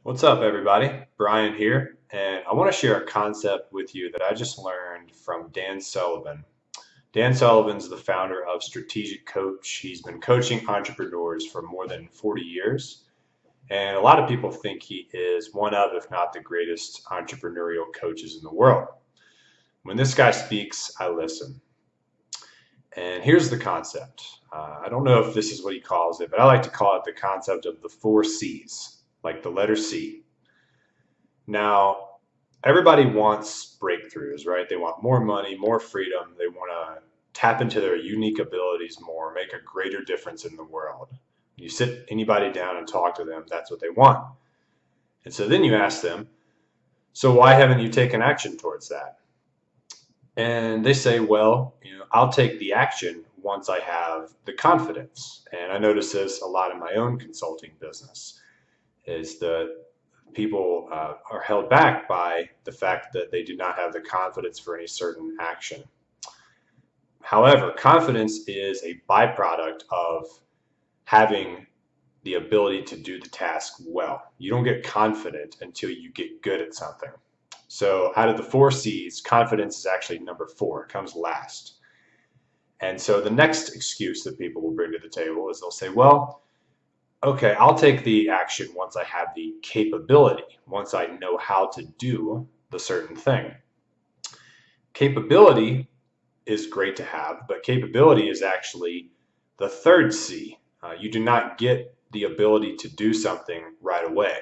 What's up, everybody? Brian here, and I want to share a concept with you that I just learned from Dan Sullivan. Dan Sullivan's the founder of Strategic Coach. He's been coaching entrepreneurs for more than 40 years, and a lot of people think he is one of, if not the greatest entrepreneurial coaches in the world. When this guy speaks, I listen. And here's the concept. I don't know if this is what he calls it, but I like to call it the concept of the four C's, like the letter C. Now, everybody wants breakthroughs, right? They want more money, more freedom. They want to tap into their unique abilities more, make a greater difference in the world. You sit anybody down and talk to them, that's what they want. And so then you ask them, so why haven't you taken action towards that? And they say, well, I'll take the action once I have the confidence. And I notice this a lot in my own consulting business, is that people are held back by the fact that they do not have the confidence for any certain action. However, confidence is a byproduct of having the ability to do the task well. You don't get confident until you get good at something. So out of the four C's, confidence is actually number four. It comes last. And so the next excuse that people will bring to the table is they'll say, well, okay, I'll take the action once I have the capability, once I know how to do the certain thing. Capability is great to have, but capability is actually the third C. You do not get the ability to do something right away.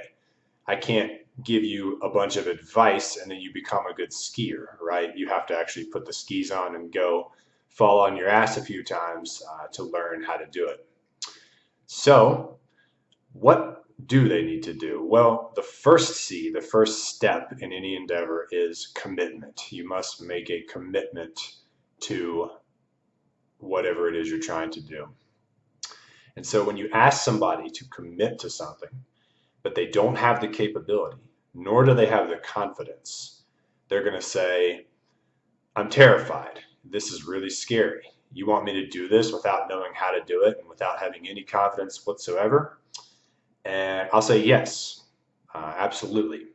I can't give you a bunch of advice and then you become a good skier, right? You have to actually put the skis on and go fall on your ass a few times to learn how to do it. So, what do they need to do? Well, the first C, the first step in any endeavor is commitment. You must make a commitment to whatever it is you're trying to do. And so when you ask somebody to commit to something, but they don't have the capability, nor do they have the confidence, they're going to say, I'm terrified. This is really scary. You want me to do this without knowing how to do it and without having any confidence whatsoever? And I'll say yes, absolutely.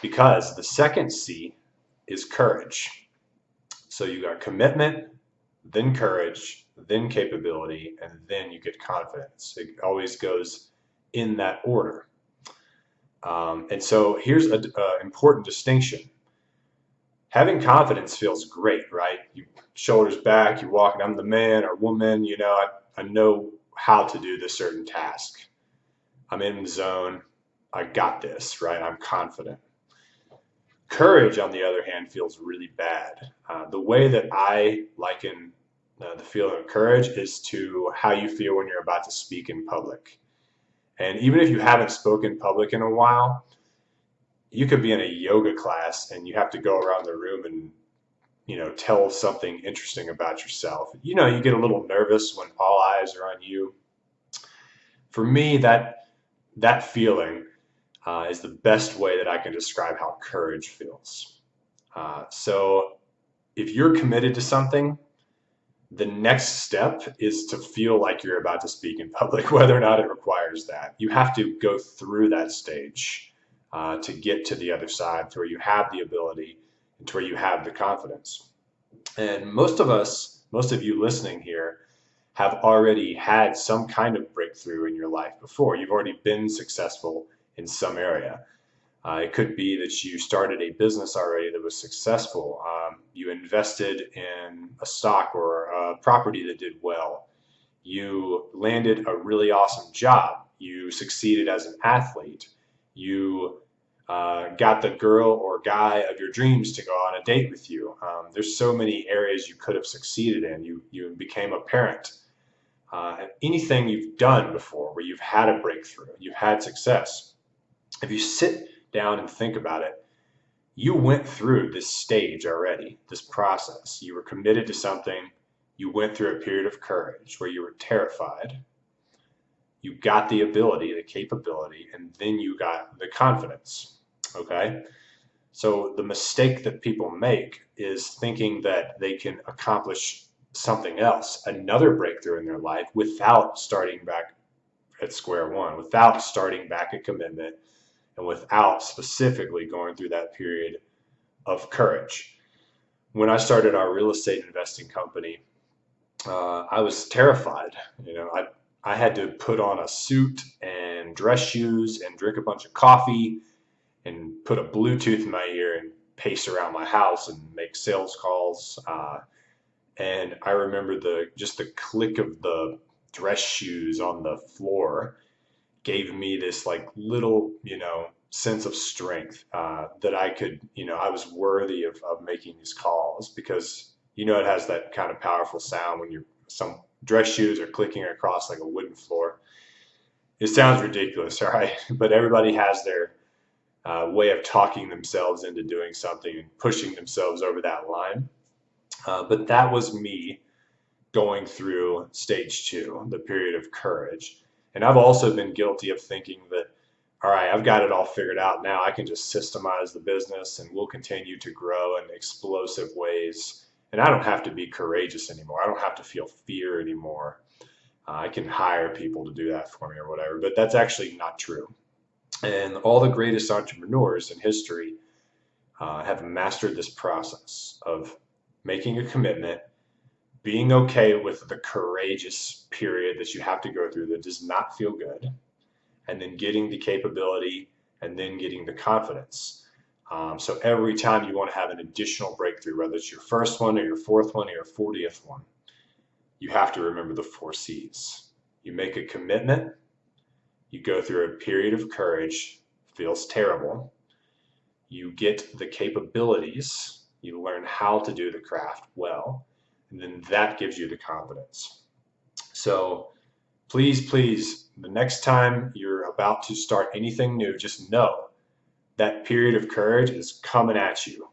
Because the second C is courage. So you got commitment, then courage, then capability, and then you get confidence. It always goes in that order. And so here's an important distinction. Having confidence feels great, right? You shoulders back, you walk, and I'm the man or woman, I know how to do this certain task. I'm in the zone. I got this, right? I'm confident. Courage, on the other hand, feels really bad. The way that I liken the feeling of courage is to how you feel when you're about to speak in public. And even if you haven't spoken public in a while, you could be in a yoga class and you have to go around the room and tell something interesting about yourself. You get a little nervous when all eyes are on you. For me, that feeling is the best way that I can describe how courage feels. So if you're committed to something, the next step is to feel like you're about to speak in public, whether or not it requires that. You have to go through that stage to get to the other side, to where you have the ability and to where you have the confidence. And most of you listening here, have already had some kind of breakthrough in your life before. You've already been successful in some area. It could be that you started a business already that was successful. You invested in a stock or a property that did well. You landed a really awesome job. You succeeded as an athlete. You got the girl or guy of your dreams to go on a date with you. There's so many areas you could have succeeded in. You became a parent. Anything you've done before where you've had a breakthrough, you've had success. If you sit down and think about it, you went through this stage already, this process. You were committed to something. You went through a period of courage where you were terrified. You got the ability, the capability, and then you got the confidence. Okay? So the mistake that people make is thinking that they can accomplish something else, another breakthrough in their life, without starting back at square one, without starting back at commitment and without specifically going through that period of courage. When I started our real estate investing company, I was terrified. I had to put on a suit and dress shoes and drink a bunch of coffee and put a Bluetooth in my ear and pace around my house and make sales calls. And I remember just the click of the dress shoes on the floor gave me this like little, sense of strength, that I could, I was worthy of making these calls, because, it has that kind of powerful sound when some dress shoes are clicking across like a wooden floor. It sounds ridiculous, all right? But everybody has their way of talking themselves into doing something and pushing themselves over that line. But that was me going through stage 2, the period of courage. And I've also been guilty of thinking that, all right, I've got it all figured out now. I can just systemize the business and we'll continue to grow in explosive ways. And I don't have to be courageous anymore. I don't have to feel fear anymore. I can hire people to do that for me or whatever. But that's actually not true. And all the greatest entrepreneurs in history have mastered this process of making a commitment, being okay with the courageous period that you have to go through that does not feel good, and then getting the capability and then getting the confidence. So every time you want to have an additional breakthrough, whether it's your first one or your fourth one or your 40th one, you have to remember the 4 C's. You make a commitment, you go through a period of courage, feels terrible, you get the capabilities, you learn how to do the craft well, and then that gives you the confidence. So please, the next time you're about to start anything new, just know that period of courage is coming at you.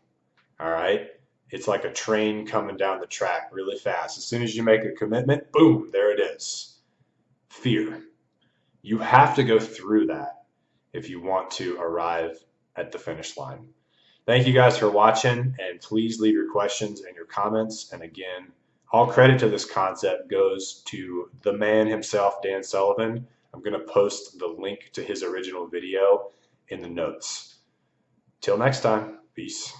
All right? It's like a train coming down the track really fast. As soon as you make a commitment, boom, there it is. Fear. You have to go through that if you want to arrive at the finish line. Thank you guys for watching, and please leave your questions and your comments. And again, all credit to this concept goes to the man himself, Dan Sullivan. I'm going to post the link to his original video in the notes. Till next time, peace.